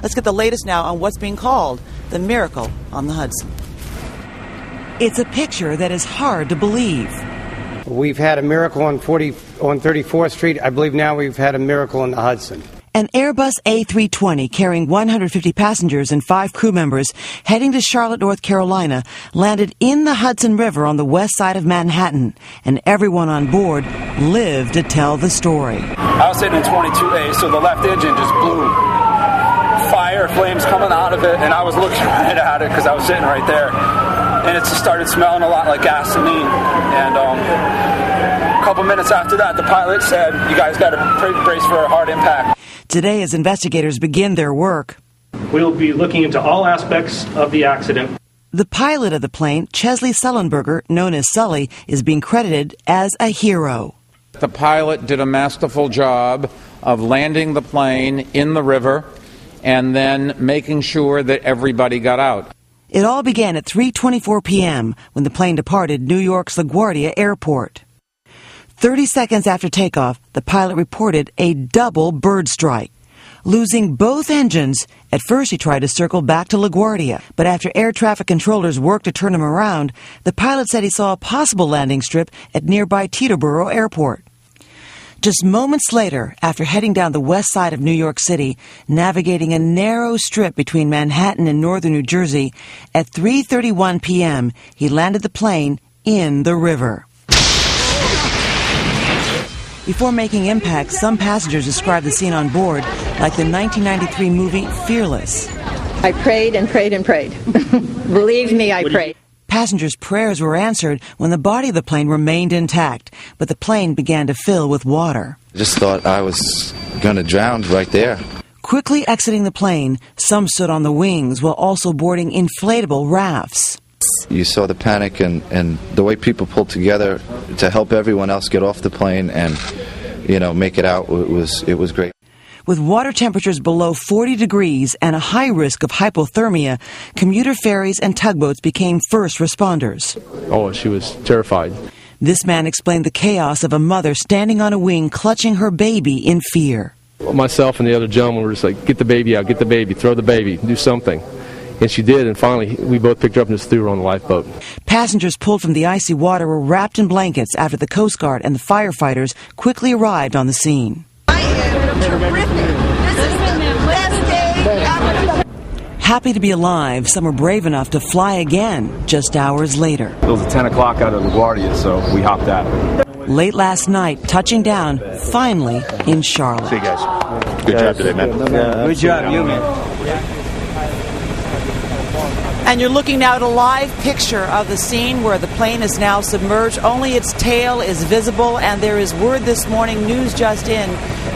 Let's get the latest now on what's being called the miracle on the Hudson. It's a picture that is hard to believe. We've had a miracle on 34th Street. I believe now we've had a miracle in the Hudson. An Airbus A320 carrying 150 passengers and 5 crew members heading to Charlotte, North Carolina, landed in the Hudson River on the west side of Manhattan, and everyone on board lived to tell the story. I was sitting in 22A, so the left engine just blew. Fire, flames coming out of it, and I was looking right at it because I was sitting right there. And it just started smelling a lot like gasoline. And a couple minutes after that, the pilot said, "You guys got to brace for a hard impact." Today, as investigators begin their work, we'll be looking into all aspects of the accident. The pilot of the plane, Chesley Sullenberger, known as Sully, is being credited as a hero. The pilot did a masterful job of landing the plane in the river and then making sure that everybody got out. It all began at 3:24 p.m. when the plane departed New York's LaGuardia Airport. 30 seconds after takeoff, the pilot reported a double bird strike. Losing both engines, at first he tried to circle back to LaGuardia, but after air traffic controllers worked to turn him around, the pilot said he saw a possible landing strip at nearby Teterboro Airport. Just moments later, after heading down the west side of New York City, navigating a narrow strip between Manhattan and northern New Jersey, at 3:31 p.m., he landed the plane in the river. Before making impact, some passengers described the scene on board like the 1993 movie Fearless. I prayed and prayed and prayed. Believe me, I prayed. Passengers' prayers were answered when the body of the plane remained intact, but the plane began to fill with water. I just thought I was going to drown right there. Quickly exiting the plane, some stood on the wings while also boarding inflatable rafts. You saw the panic and the way people pulled together to help everyone else get off the plane and, make it out. It was great. With water temperatures below 40 degrees and a high risk of hypothermia, commuter ferries and tugboats became first responders. Oh, she was terrified. This man explained the chaos of a mother standing on a wing clutching her baby in fear. Myself and the other gentleman were just like, get the baby out, get the baby, throw the baby, do something. And she did, and finally we both picked her up and just threw her on the lifeboat. Passengers pulled from the icy water were wrapped in blankets after the Coast Guard and the firefighters quickly arrived on the scene. I am terrific. This is the best day ever. Happy to be alive, some were brave enough to fly again just hours later. It was at 10 o'clock out of LaGuardia, so we hopped out. Late last night, touching down, finally, in Charlotte. See you guys. Good job today, man. Good job, you, man. And you're looking now at a live picture of the scene where the plane is now submerged. Only its tail is visible, and there is word this morning, news just in,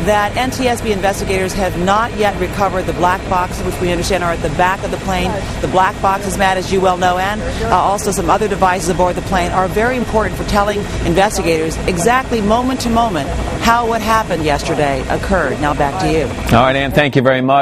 that NTSB investigators have not yet recovered the black boxes, which we understand are at the back of the plane. The black boxes, Matt, as you well know, and also some other devices aboard the plane are very important for telling investigators exactly moment to moment how what happened yesterday occurred. Now back to you. All right, Ann, thank you very much.